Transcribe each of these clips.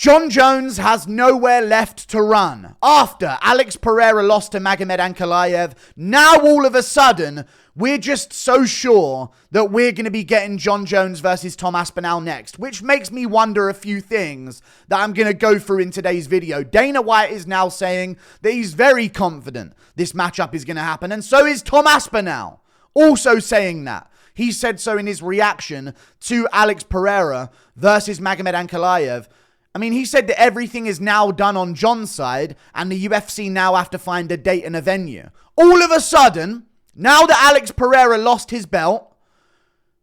Jon Jones has nowhere left to run. After Alex Pereira lost to Magomed Ankalaev, now all of a sudden, we're just so sure that we're going to be getting Jon Jones versus Tom Aspinall next, which makes me wonder a few things that I'm going to go through in today's video. Dana White is now saying that he's very confident this matchup is going to happen, and so is Tom Aspinall, also saying that. He said so in his reaction to Alex Pereira versus Magomed Ankalaev. I mean, he said that everything is now done on Jon's side and the UFC now have to find a date and a venue. All of a sudden, now that Alex Pereira lost his belt,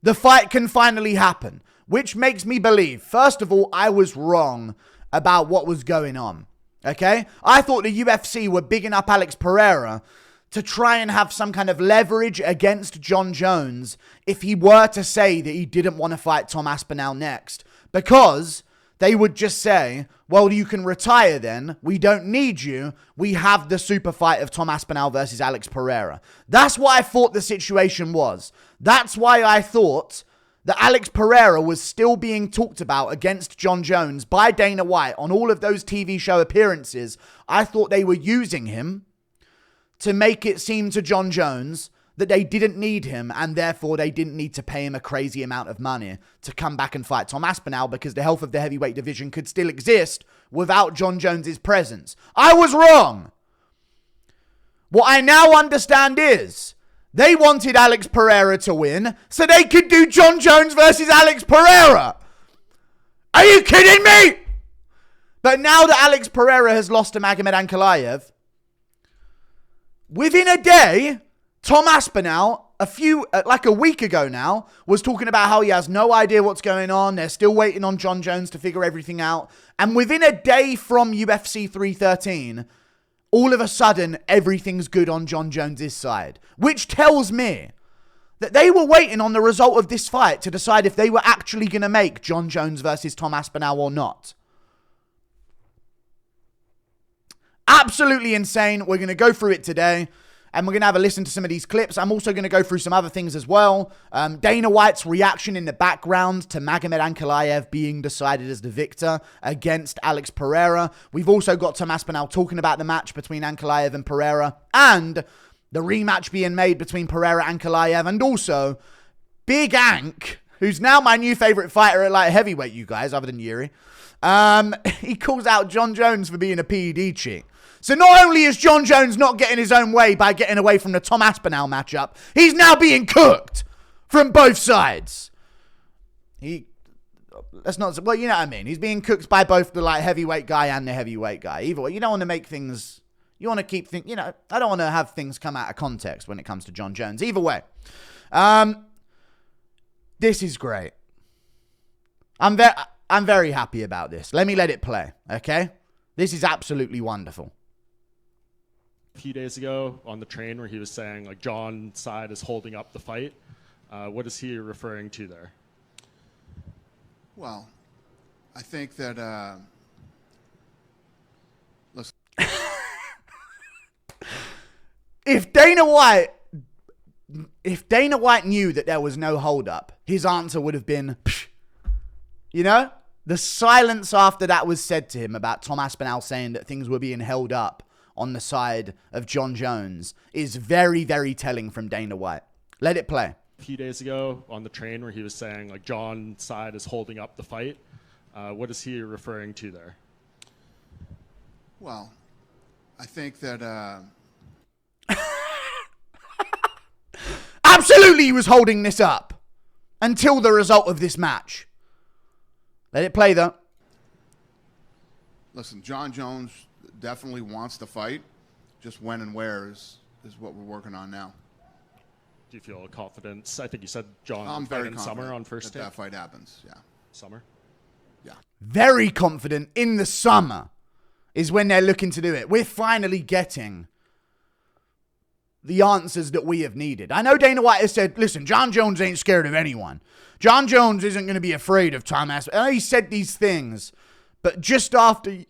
the fight can finally happen, which makes me believe, first of all, I was wrong about what was going on, okay? I thought the UFC were bigging up Alex Pereira to try and have some kind of leverage against Jon Jones if he were to say that he didn't want to fight Tom Aspinall next, because they would just say, well, you can retire then. We don't need you. We have the super fight of Tom Aspinall versus Alex Pereira. That's what I thought the situation was. That's why I thought that Alex Pereira was still being talked about against Jon Jones by Dana White on all of those TV show appearances. I thought they were using him to make it seem to Jon Jones that they didn't need him, and therefore they didn't need to pay him a crazy amount of money to come back and fight Tom Aspinall, because the health of the heavyweight division could still exist without Jon Jones's presence. I was wrong. What I now understand is they wanted Alex Pereira to win so they could do Jon Jones versus Alex Pereira. Are you kidding me? But now that Alex Pereira has lost to Magomed Ankalaev, within a day, Tom Aspinall, like a week ago now, was talking about how he has no idea what's going on. They're still waiting on Jon Jones to figure everything out. And within a day from UFC 313, all of a sudden, everything's good on Jon Jones' side. Which tells me that they were waiting on the result of this fight to decide if they were actually going to make Jon Jones versus Tom Aspinall or not. Absolutely insane. We're going to go through it today, and we're going to have a listen to some of these clips. I'm also going to go through some other things as well. Dana White's reaction in the background to Magomed Ankalaev being decided as the victor against Alex Pereira. We've also got Tom Aspinall talking about the match between Ankalaev and Pereira, and the rematch being made between Pereira and Ankalaev, and also Big Ank, who's now my new favorite fighter at light heavyweight, you guys, other than Yuri. He calls out Jon Jones for being a PED cheat. So not only is Jon Jones not getting his own way by getting away from the Tom Aspinall matchup, he's now being cooked from both sides. Well, you know what I mean. He's being cooked by both the light heavyweight guy and the heavyweight guy. Either way, you don't want to make things, you want to keep things, I don't want to have things come out of context when it comes to Jon Jones. Either way, this is great. I'm very happy about this. Let me let it play, okay? This is absolutely wonderful. A few days ago on the train where he was saying, like, Jon's side is holding up the fight. What is he referring to there? Well, I think that, listen. If Dana White knew that there was no hold up, his answer would have been, psh. The silence after that was said to him about Tom Aspinall saying that things were being held up on the side of Jon Jones is very, very telling from Dana White. Let it play. A few days ago on the train where he was saying, like, Jon's side is holding up the fight. What is he referring to there? Well, I think that, Absolutely he was holding this up until the result of this match. Let it play, though. Listen, Jon Jones definitely wants to fight. Just when and where is what we're working on now. Do you feel confidence? I think you said Jon I'm fight very in confident summer on first that take. fight happens, yeah. Summer? Yeah. Very confident in the summer is when they're looking to do it. We're finally getting the answers that we have needed. I know Dana White has said, listen, Jon Jones ain't scared of anyone. Jon Jones isn't going to be afraid of Tom Aspinall. I know he said these things, but just after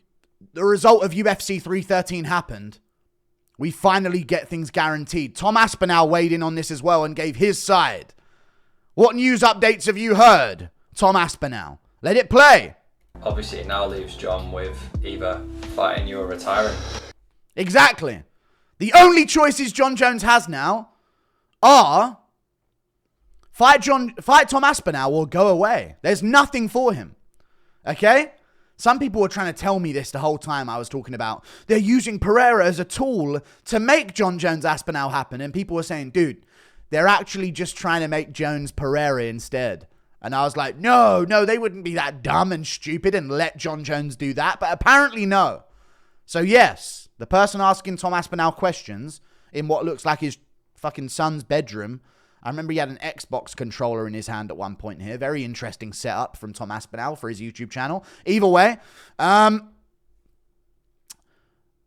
the result of UFC 313 happened, we finally get things guaranteed. Tom Aspinall weighed in on this as well and gave his side. What news updates have you heard, Tom Aspinall? Let it play. obviously it now leaves John with either fighting you or retiring. Exactly. The only choices John Jones has now are fight Tom Aspinall or go away. There's nothing for him. Okay? Some people were trying to tell me this the whole time I was talking about. They're using Pereira as a tool to make John Jones Aspinall happen. And people were saying, dude, they're actually just trying to make Jones Pereira instead. And I was like, no, they wouldn't be that dumb and stupid and let John Jones do that. But apparently no. So yes, the person asking Tom Aspinall questions in what looks like his fucking son's bedroom. I remember he had an Xbox controller in his hand at one point here. Very interesting setup from Tom Aspinall for his YouTube channel. Either way,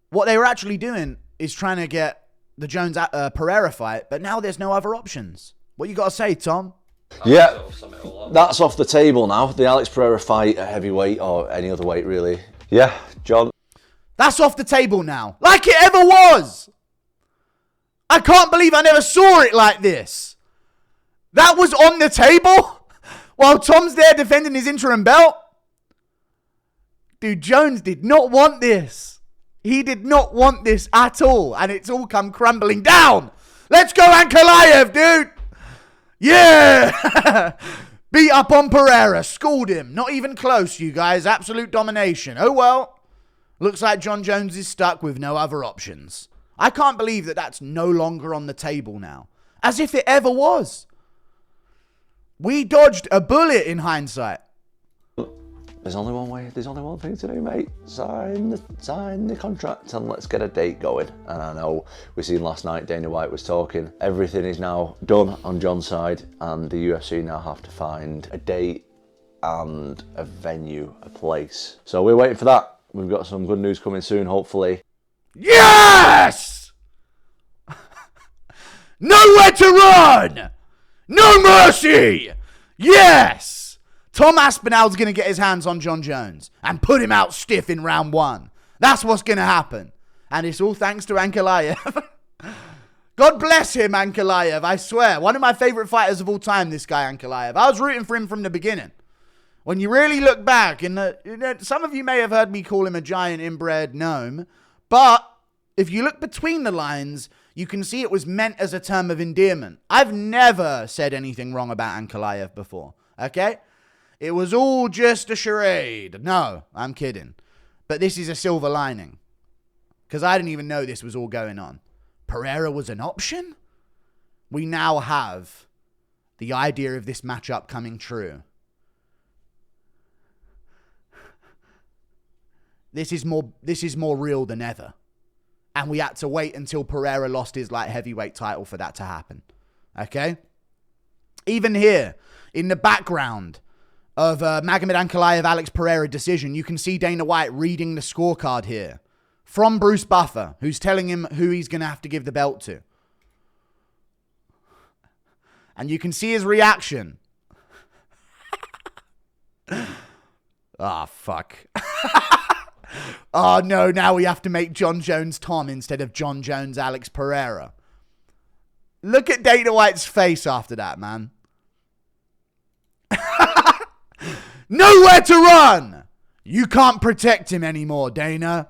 what they were actually doing is trying to get the Jones Pereira fight, but now there's no other options. What you got to say, Tom? Yeah, that's off the table now. The Alex Pereira fight at heavyweight or any other weight, really. Yeah, John. That's off the table now. Like it ever was. I can't believe I never saw it like this. That was on the table while Tom's there defending his interim belt. Dude, Jones did not want this. He did not want this at all. And it's all come crumbling down. Let's go, Ankalaev, dude. Yeah. Beat up on Pereira. Schooled him. Not even close, you guys. Absolute domination. Oh, well. Looks like John Jones is stuck with no other options. I can't believe that that's no longer on the table now. As if it ever was. We dodged a bullet in hindsight. There's only one way. There's only one thing to do, mate. Sign the contract and let's get a date going. And I know we seen last night Dana White was talking. Everything is now done on John's side, and the UFC now have to find a date and a venue, a place. So we're waiting for that. We've got some good news coming soon, hopefully. Yes! Nowhere to run! No mercy! Yes! Tom Aspinall's going to get his hands on John Jones and put him out stiff in round 1. That's what's going to happen. And it's all thanks to Ankalaev. God bless him, Ankalaev, I swear. One of my favorite fighters of all time, this guy Ankalaev. I was rooting for him from the beginning. When you really look back, some of you may have heard me call him a giant inbred gnome, but if you look between the lines, you can see it was meant as a term of endearment. I've never said anything wrong about Ankalaev before, okay? It was all just a charade. No, I'm kidding. But this is a silver lining, because I didn't even know this was all going on. Pereira was an option? We now have the idea of this matchup coming true. This is more real than ever. And we had to wait until Pereira lost his light heavyweight title for that to happen. Okay? Even here, in the background of Magomed Ankalaev Alex Pereira decision, you can see Dana White reading the scorecard here from Bruce Buffer, who's telling him who he's going to have to give the belt to. And you can see his reaction. Ah, fuck. Oh, no, now we have to make John Jones Tom instead of John Jones Alex Pereira. Look at Dana White's face after that, man. Nowhere to run! You can't protect him anymore, Dana.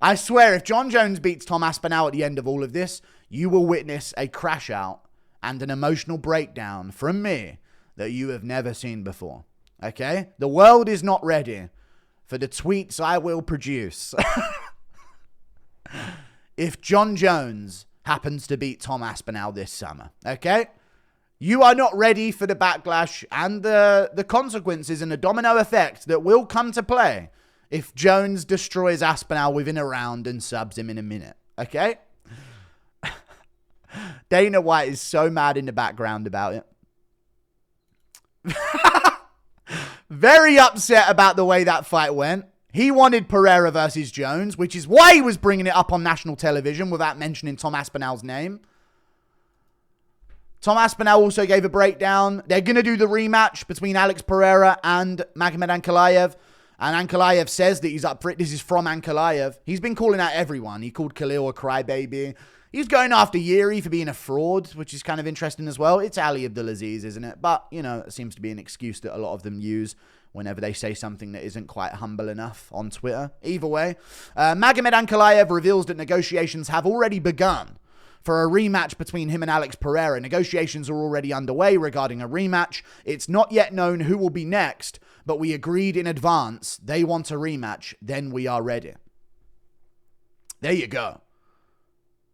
I swear, if John Jones beats Tom Aspinall at the end of all of this, you will witness a crash out and an emotional breakdown from me that you have never seen before. Okay? The world is not ready for the tweets I will produce if John Jones happens to beat Tom Aspinall this summer. Okay? You are not ready for the backlash and the consequences and the domino effect that will come to play if Jones destroys Aspinall within a round and subs him in a minute. Okay? Dana White is so mad in the background about it. Very upset about the way that fight went. He wanted Pereira versus Jones, which is why he was bringing it up on national television without mentioning Tom Aspinall's name. Tom Aspinall also gave a breakdown. They're going to do the rematch between Alex Pereira and Magomed Ankalaev. And Ankalaev says that he's up for it. This is from Ankalaev. He's been calling out everyone. He called Khalil a crybaby. He's going after Yuri for being a fraud, which is kind of interesting as well. It's Ali Abdulaziz, isn't it? But, you know, it seems to be an excuse that a lot of them use whenever they say something that isn't quite humble enough on Twitter. Either way, Magomed Ankalaev reveals that negotiations have already begun for a rematch between him and Alex Pereira. Negotiations are already underway regarding a rematch. It's not yet known who will be next, but we agreed in advance they want a rematch, then we are ready. There you go.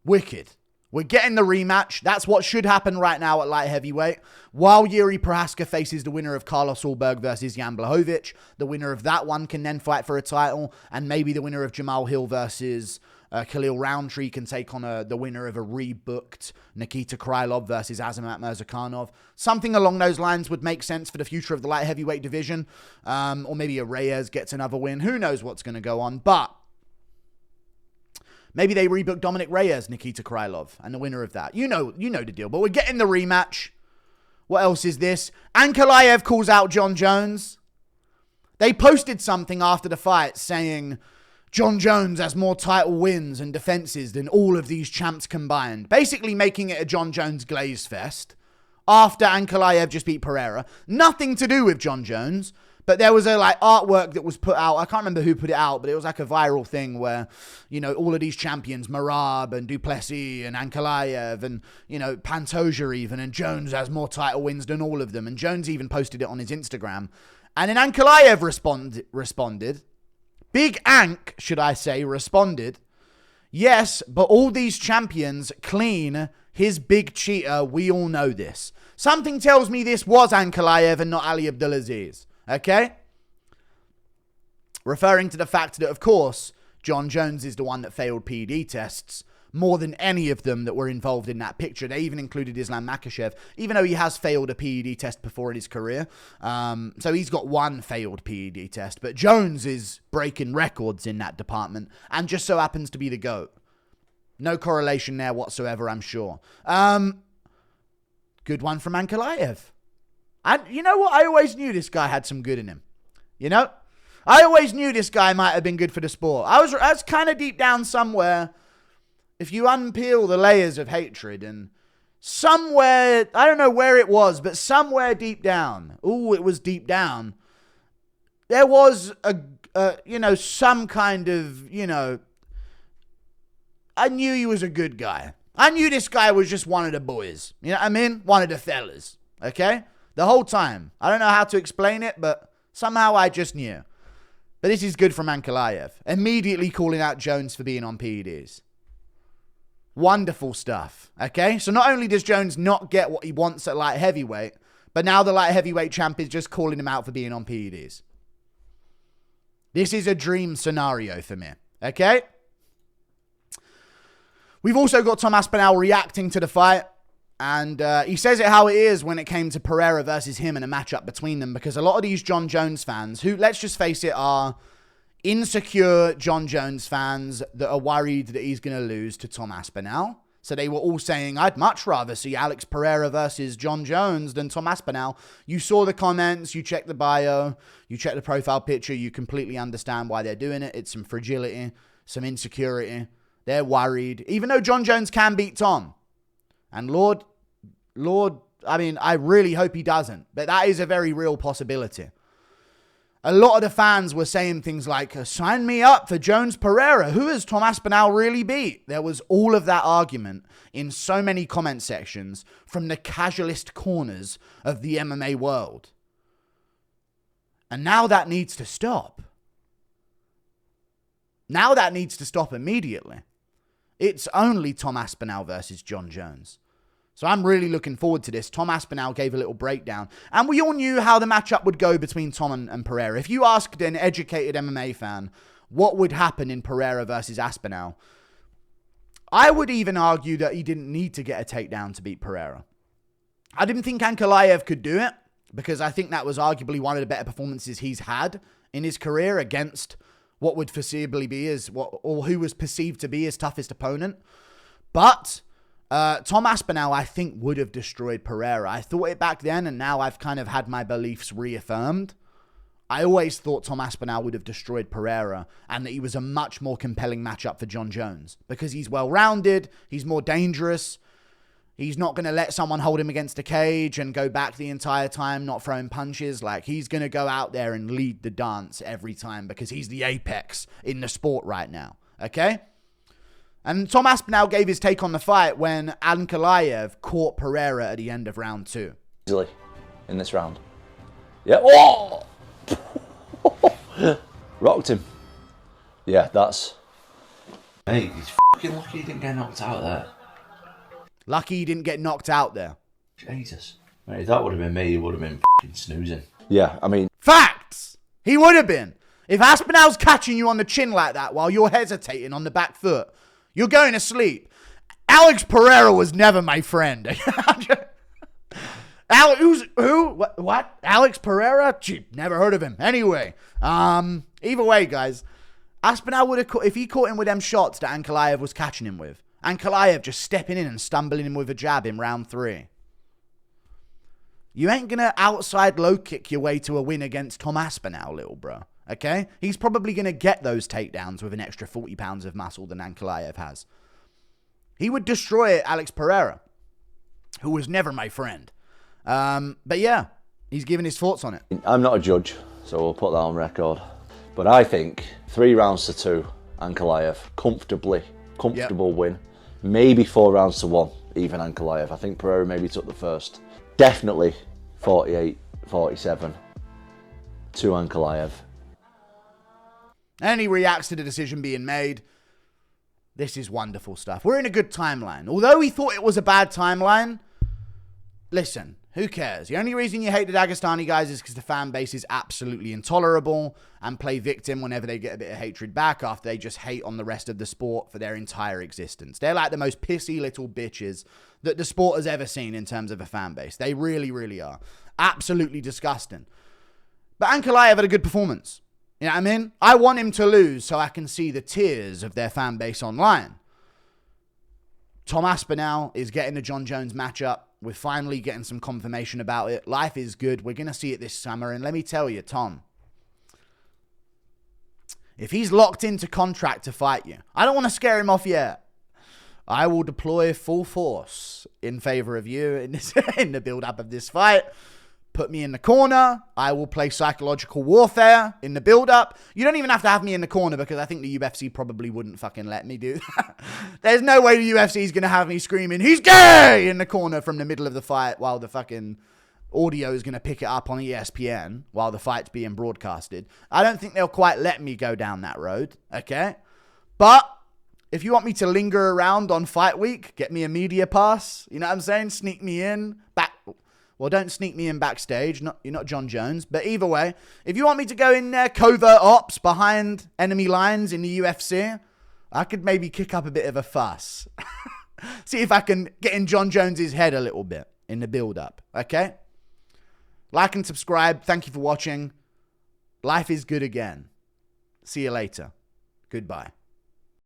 Wicked. We're getting the rematch. That's what should happen right now at light heavyweight. While Yuri Prohaska faces the winner of Carlos Ulberg versus Jan Blachowicz. The winner of that one can then fight for a title. And maybe the winner of Jamal Hill versus Khalil Roundtree can take on the winner of a rebooked Nikita Krylov versus Azamat Mirzakhanov. Something along those lines would make sense for the future of the light heavyweight division. Or maybe a Reyes gets another win. Who knows what's going to go on. But maybe they rebook Dominic Reyes, Nikita Krylov, and the winner of that. You know the deal. But we're getting the rematch. What else is this? Ankalaev calls out John Jones. They posted something after the fight saying John Jones has more title wins and defenses than all of these champs combined. Basically making it a John Jones glaze fest after Ankalaev just beat Pereira. Nothing to do with John Jones. But there was a artwork that was put out. I can't remember who put it out, but it was like a viral thing where, all of these champions, Marab and Duplessis and Ankalaev and, Pantoja even, and Jones has more title wins than all of them. And Jones even posted it on his Instagram. And then Ankalaev responded. Big Ank, should I say, responded. Yes, but all these champions clean his big cheater. We all know this. Something tells me this was Ankalaev and not Ali Abdulaziz. Okay? Referring to the fact that, of course, John Jones is the one that failed PED tests more than any of them that were involved in that picture. They even included Islam Makhachev, even though he has failed a PED test before in his career. So he's got one failed PED test. But Jones is breaking records in that department and just so happens to be the GOAT. No correlation there whatsoever, I'm sure. Good one from Ankalaev. And you know what? I always knew this guy had some good in him. I always knew this guy might have been good for the sport. I was kind of deep down somewhere. If you unpeel the layers of hatred and somewhere, I don't know where it was, but somewhere deep down, it was deep down, there was some kind of, I knew he was a good guy. I knew this guy was just one of the boys. You know what I mean? One of the fellas. Okay? The whole time. I don't know how to explain it, but somehow I just knew. But this is good from Ankalaev. Immediately calling out Jones for being on PEDs. Wonderful stuff. Okay? So not only does Jones not get what he wants at light heavyweight, but now the light heavyweight champ is just calling him out for being on PEDs. This is a dream scenario for me. Okay? We've also got Tom Aspinall reacting to the fight. And he says it how it is when it came to Pereira versus him and a matchup between them. Because a lot of these John Jones fans, who, let's just face it, are insecure John Jones fans that are worried that he's going to lose to Tom Aspinall. So they were all saying, I'd much rather see Alex Pereira versus John Jones than Tom Aspinall. You saw the comments, you checked the bio, you checked the profile picture, you completely understand why they're doing it. It's some fragility, some insecurity. They're worried. Even though John Jones can beat Tom. And Lord, I really hope he doesn't. But that is a very real possibility. A lot of the fans were saying things like, sign me up for Jones Pereira. Who has Tom Aspinall really beat? There was all of that argument in so many comment sections from the casualist corners of the MMA world. And now that needs to stop. Now that needs to stop immediately. It's only Tom Aspinall versus John Jones. So I'm really looking forward to this. Tom Aspinall gave a little breakdown. And we all knew how the matchup would go between Tom and Pereira. If you asked an educated MMA fan what would happen in Pereira versus Aspinall, I would even argue that he didn't need to get a takedown to beat Pereira. I didn't think Ankalaev could do it because I think that was arguably one of the better performances he's had in his career against what would foreseeably be who was perceived to be his toughest opponent. But Tom Aspinall, I think, would have destroyed Pereira. I thought it back then, and now I've kind of had my beliefs reaffirmed. I always thought Tom Aspinall would have destroyed Pereira, and that he was a much more compelling matchup for John Jones because he's well-rounded, he's more dangerous. He's not going to let someone hold him against a cage and go back the entire time, not throwing punches. Like, he's going to go out there and lead the dance every time because he's the apex in the sport right now. Okay? And Tom Aspinall gave his take on the fight when Ankalaev caught Pereira at the end of round 2. Easily in this round. Yeah. Oh! Rocked him. Yeah, that's... Hey, he's fucking lucky he didn't get knocked out there. Lucky he didn't get knocked out there. Jesus. Mate, if that would have been me, he would have been fucking snoozing. Yeah, I mean... Facts! He would have been. If Aspinall's catching you on the chin like that while you're hesitating on the back foot, you're going to sleep. Alex Pereira was never my friend. Who? What? Alex Pereira? Gee, never heard of him. Anyway, either way, guys, Aspinall would have if he caught him with them shots that Ankalaev was catching him with. Ankalaev just stepping in and stumbling him with a jab in round 3. You ain't gonna outside low kick your way to a win against Tom Aspinall, little bro. Okay? He's probably gonna get those takedowns with an extra 40 pounds of muscle than Ankalaev has. He would destroy Alex Pereira, who was never my friend. But yeah, he's giving his thoughts on it. I'm not a judge, so we'll put that on record. But I think 3 rounds to 2, Ankalaev, comfortable win. Maybe 4 rounds to 1, even Ankalaev. I think Pereira maybe took the first. Definitely 48-47 to Ankalaev. And he reacts to the decision being made. This is wonderful stuff. We're in a good timeline. Although he thought it was a bad timeline, listen, who cares? The only reason you hate the Dagestani guys is because the fan base is absolutely intolerable and play victim whenever they get a bit of hatred back after they just hate on the rest of the sport for their entire existence. They're like the most pissy little bitches that the sport has ever seen in terms of a fan base. They really, really are. Absolutely disgusting. But Ankalaev had a good performance. You know what I mean? I want him to lose so I can see the tears of their fan base online. Tom Aspinall is getting the John Jones matchup. We're finally getting some confirmation about it. Life is good. We're going to see it this summer. And let me tell you, Tom, if he's locked into contract to fight you, I don't want to scare him off yet. I will deploy full force in favor of you in the build-up of this fight. Put me in the corner. I will play psychological warfare in the build-up. You don't even have to have me in the corner because I think the UFC probably wouldn't fucking let me do that. There's no way the UFC is going to have me screaming, "He's gay!" in the corner from the middle of the fight while the fucking audio is going to pick it up on ESPN while the fight's being broadcasted. I don't think they'll quite let me go down that road, okay? But if you want me to linger around on fight week, get me a media pass, you know what I'm saying? Sneak me in, back... Well, don't sneak me in backstage. You're not John Jones. But either way, if you want me to go in there, covert ops behind enemy lines in the UFC, I could maybe kick up a bit of a fuss. See if I can get in John Jones's head a little bit in the build-up. Okay? Like and subscribe. Thank you for watching. Life is good again. See you later. Goodbye.